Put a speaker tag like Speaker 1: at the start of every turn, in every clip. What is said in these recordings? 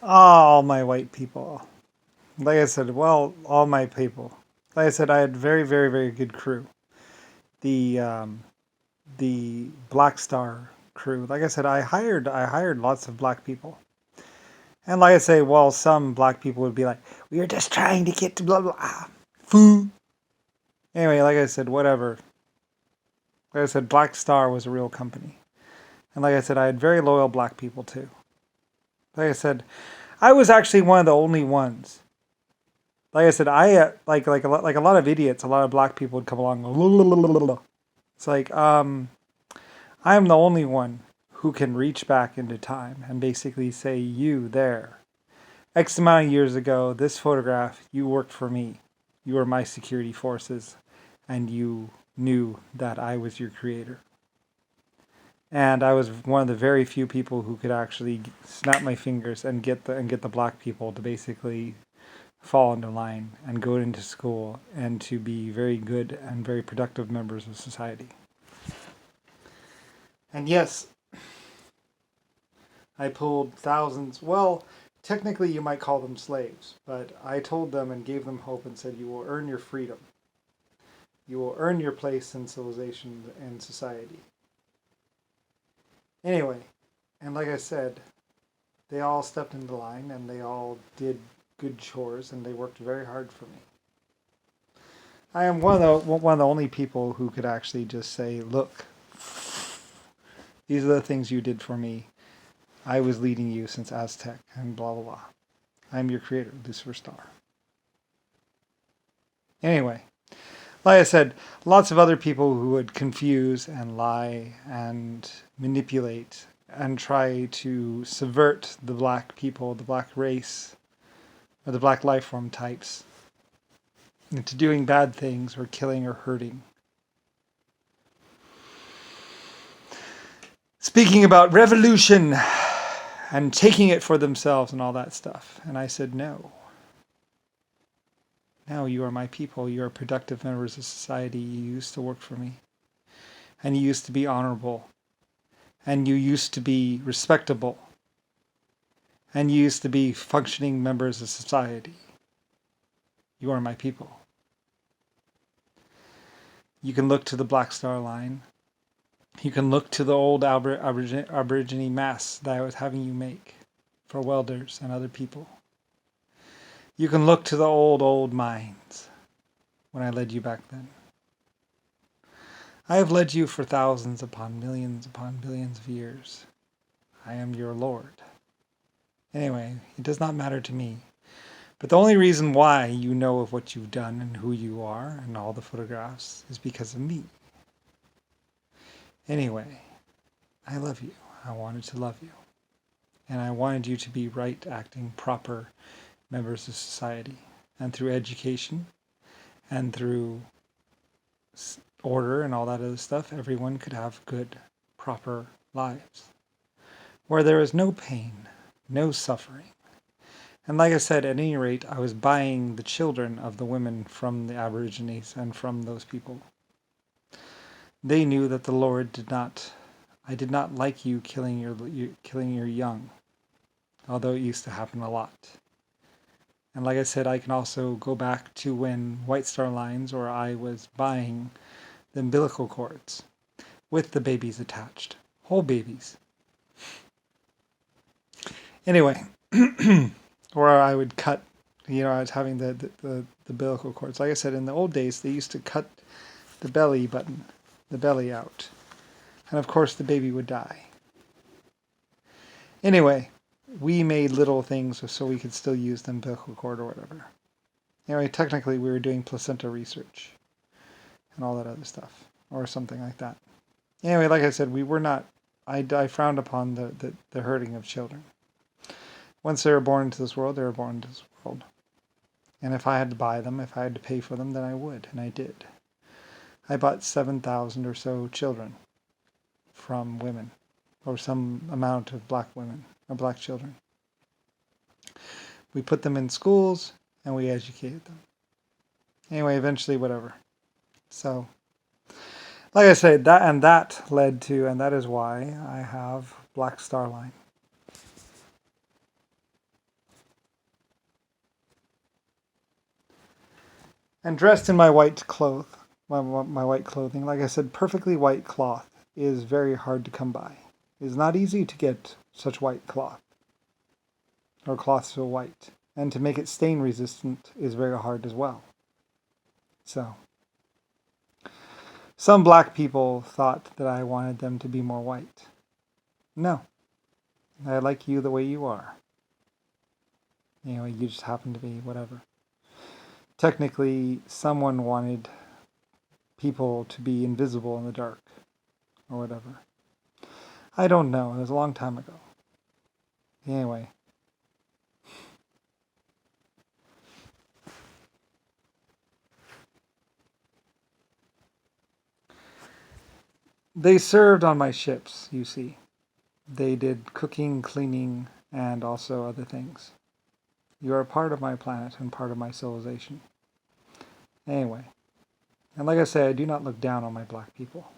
Speaker 1: All my white people. Like I said, well, all my people. Like I said, I had very, very, very good crew. The the Black Star crew. Like I said, I hired lots of black people. And like I say, well, some black people would be like, "We are just trying to get to blah blah food." Anyway, like I said, whatever. Like I said, Black Star was a real company. And like I said, I had very loyal black people too. Like I said, I was actually one of the only ones. Like I said, I like a lot of idiots, a lot of black people would come along. It's like I am the only one who can reach back into time and basically say, "You there, X amount of years ago, this photograph, you worked for me. You were my security forces, and you knew that I was your creator." And I was one of the very few people who could actually snap my fingers and get the black people to basically fall into line and go into school and to be very good and very productive members of society. And yes, I pulled thousands. Well, technically, you might call them slaves, but I told them and gave them hope and said, "You will earn your freedom. You will earn your place in civilization and society." Anyway, and like I said, they all stepped into line and they all did good chores and they worked very hard for me. I am one of the only people who could actually just say, "Look, these are the things you did for me. I was leading you since Aztec and blah blah blah. I'm your creator, Lucifer Star." Anyway, like I said, lots of other people who would confuse and lie and manipulate and try to subvert the black people, the black race, or the black life form types into doing bad things or killing or hurting. Speaking about revolution and taking it for themselves and all that stuff. And I said, no. No, you are my people. You are productive members of society. You used to work for me. And you used to be honorable. And you used to be respectable. And you used to be functioning members of society. You are my people. You can look to the Black Star Line. You can look to the old Aborigine masks that I was having you make for welders and other people. You can look to the old mines when I led you back then. I have led you for thousands upon billions of years. I am your Lord. Anyway, it does not matter to me. But the only reason why you know of what you've done and who you are and all the photographs is because of me. Anyway, I love you. I wanted to love you. And I wanted you to be right, acting, proper members of society. And through education and through order and all that other stuff, everyone could have good, proper lives where there is no pain, no suffering. And like I said, at any rate, I was buying the children of the women from the Aborigines and from those people. They knew that the Lord did not, I did not like you killing your young, although it used to happen a lot. And like I said, I can also go back to when White Star Lines or I was buying the umbilical cords with the babies attached, whole babies. Anyway, or I would cut, I was having the umbilical cords. Like I said, in the old days, they used to cut the belly button, the belly out. And of course, the baby would die. Anyway, we made little things so we could still use the umbilical cord or whatever. Anyway, technically, we were doing placenta research and all that other stuff, or something like that. Anyway, like I said, we were not, I frowned upon the hurting of children. Once they were born into this world, they were born into this world. And if I had to buy them, if I had to pay for them, then I would, and I did. I bought 7,000 or so children from women, or some amount of black women, or black children. We put them in schools, and we educated them. Anyway, eventually, whatever. So, like I said, that led to, and that is why I have Black Star Line. and dressed in my white my white clothing. Like I said, perfectly white cloth is very hard to come by. It's not easy to get such white cloth, or cloth so white. And to make it stain resistant is very hard as well. So, some black people thought that I wanted them to be more white. No, I like you the way you are. Anyway, you just happen to be whatever. Technically, someone wanted people to be invisible in the dark, or whatever. I don't know. It was a long time ago. Anyway. They served on my ships, you see. They did cooking, cleaning, and also other things. You are a part of my planet and part of my civilization. Anyway, and like I say, I do not look down on my black people.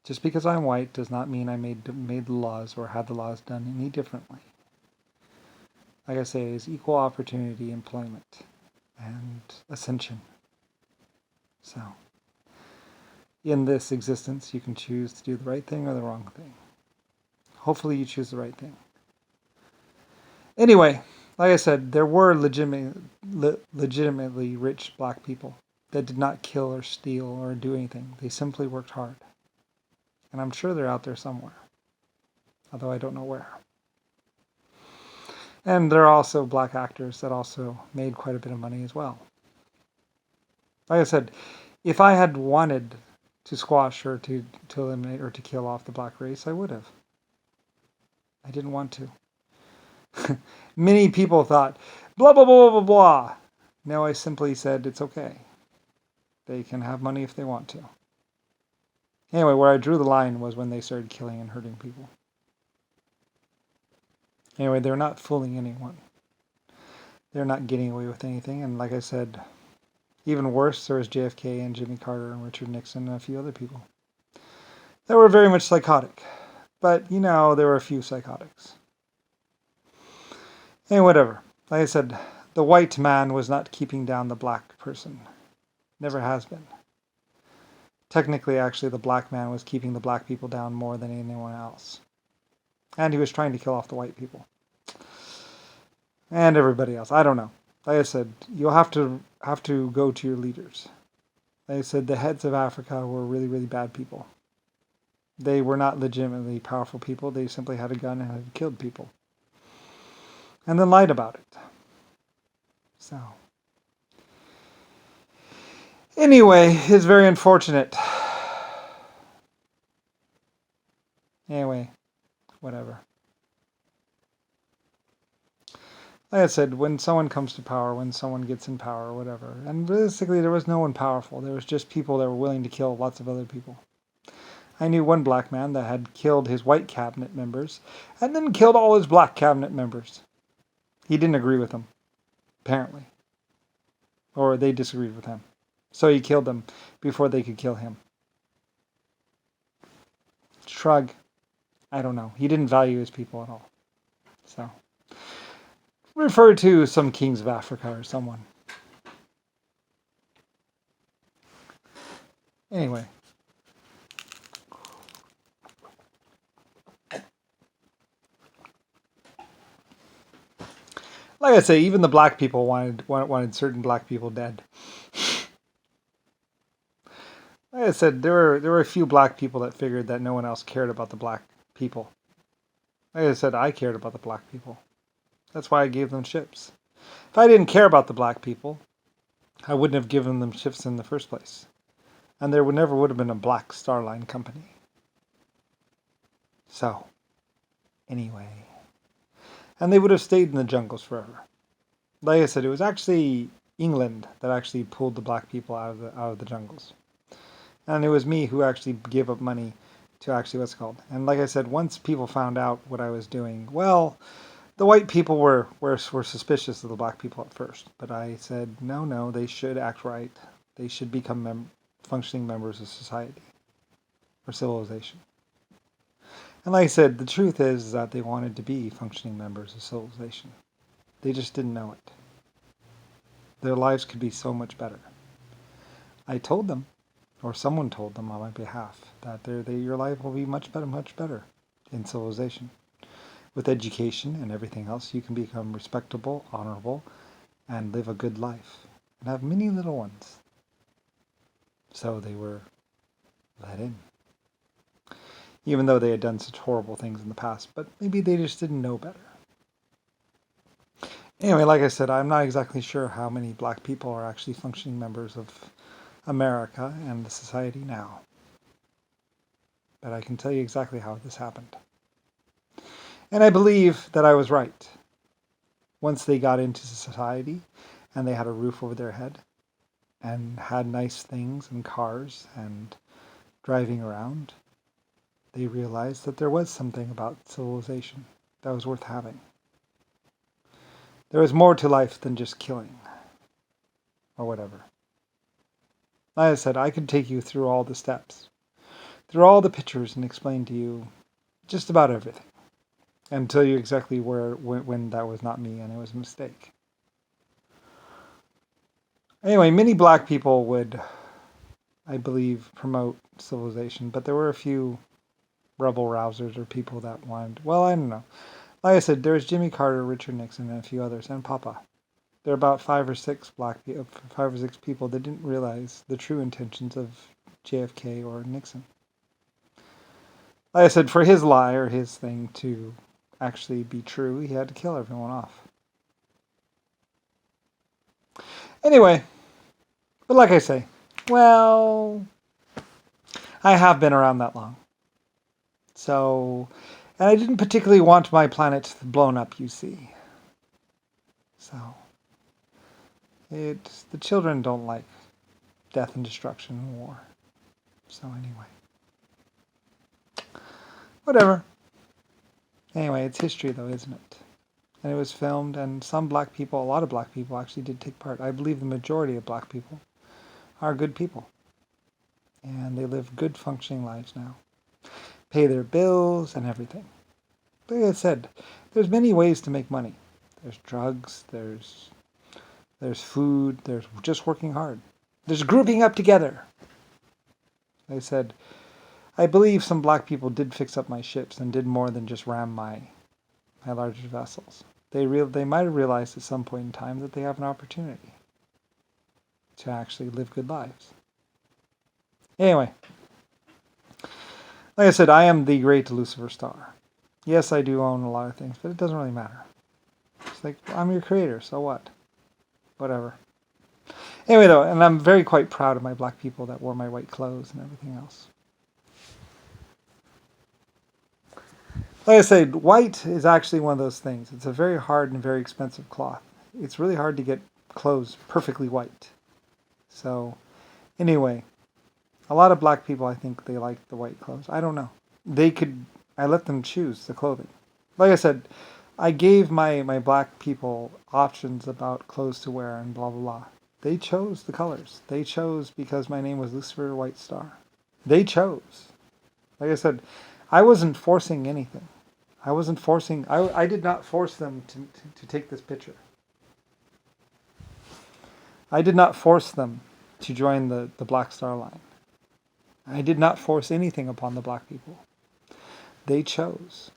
Speaker 1: Just because I'm white does not mean I made the laws or had the laws done any differently. Like I say, it is equal opportunity employment and ascension. So, in this existence, you can choose to do the right thing or the wrong thing. Hopefully you choose the right thing. Anyway, like I said, there were legitimately rich black people that did not kill or steal or do anything. They simply worked hard. And I'm sure they're out there somewhere, although I don't know where. And there are also black actors that also made quite a bit of money as well. Like I said, if I had wanted to squash or to eliminate or to kill off the black race, I would have. I didn't want to. Many people thought, blah, blah, blah, blah, blah. No, I simply said it's okay. They can have money if they want to. Anyway, where I drew the line was when they started killing and hurting people. Anyway, they're not fooling anyone. They're not getting away with anything. And like I said, even worse, there was JFK and Jimmy Carter and Richard Nixon and a few other people that were very much psychotic. But, you know, there were a few psychotics. And whatever. Like I said, the white man was not keeping down the black person. Never has been. Technically, actually, the black man was keeping the black people down more than anyone else. And he was trying to kill off the white people. And everybody else. I don't know. Like I said, you'll have to go to your leaders. Like I said, the heads of Africa were really, really bad people. They were not legitimately powerful people. They simply had a gun and had killed people. And then lied about it. So. Anyway, it's very unfortunate. Anyway, whatever. Like I said, when someone comes to power, when someone gets in power or whatever, and basically there was no one powerful. There was just people that were willing to kill lots of other people. I knew one black man that had killed his white cabinet members and then killed all his black cabinet members. He didn't agree with them, apparently. Or they disagreed with him. So he killed them before they could kill him. Shrug. I don't know. He didn't value his people at all. So, refer to some kings of Africa or someone. Anyway. Like I say, even the black people wanted certain black people dead. Like I said, there were a few black people that figured that no one else cared about the black people. Like I said, I cared about the black people. That's why I gave them ships. If I didn't care about the black people, I wouldn't have given them ships in the first place. And there never would have been a Black Star Line company. So, anyway. And they would have stayed in the jungles forever. Like I said, it was actually England that actually pulled the black people out of the jungles. And it was me who actually gave up money to actually And like I said, once people found out what I was doing, well, the white people were suspicious of the black people at first. But I said, no, they should act right. They should become functioning members of society or civilization. And like I said, the truth is that they wanted to be functioning members of civilization. They just didn't know it. Their lives could be so much better. I told them, or someone told them on my behalf, that your life will be much better in civilization. With education and everything else, you can become respectable, honorable, and live a good life, and have many little ones. So they were let in. Even though they had done such horrible things in the past, but maybe they just didn't know better. Anyway, like I said, I'm not exactly sure how many black people are actually functioning members of America and the society now. But I can tell you exactly how this happened. And I believe that I was right. Once they got into society and they had a roof over their head and had nice things and cars and driving around, they realized that there was something about civilization that was worth having. There was more to life than just killing or whatever. Like I said, I could take you through all the steps, through all the pictures, and explain to you just about everything, and tell you exactly when that was not me and it was a mistake. Anyway, many black people would, I believe, promote civilization, but there were a few rebel rousers or people that wanted, well, I don't know. Like I said, there's Jimmy Carter, Richard Nixon, and a few others, and Papa. There are about 5 or 6 people that didn't realize the true intentions of JFK or Nixon. Like I said, for his lie or his thing to actually be true, he had to kill everyone off. Anyway, but like I say, well, I have been around that long. So, and I didn't particularly want my planet blown up, you see. So, the children don't like death and destruction and war. So anyway. Whatever. Anyway, it's history though, isn't it? And it was filmed, and some black people, a lot of black people actually did take part. I believe the majority of black people are good people. And they live good functioning lives now. Pay their bills and everything. Like I said, there's many ways to make money. There's drugs, there's food, there's just working hard. There's grouping up together. Like I said, I believe some black people did fix up my ships and did more than just ram my larger vessels. They might have realized at some point in time that they have an opportunity to actually live good lives. Anyway, like I said, I am the great Lucifer Star. Yes, I do own a lot of things, but it doesn't really matter. It's like, I'm your creator, so what? Whatever. Anyway, though, and I'm very quite proud of my black people that wore my white clothes and everything else. Like I said, white is actually one of those things. It's a very hard and very expensive cloth. It's really hard to get clothes perfectly white. So, anyway, a lot of black people, I think they like the white clothes. I don't know. I let them choose the clothing. Like I said, I gave my black people options about clothes to wear and blah, blah, blah. They chose the colors. They chose because my name was Lucifer White Star. They chose. Like I said, I wasn't forcing anything. I did not force them to take this picture. I did not force them to join the Black Star Line. I did not force anything upon the black people. They chose.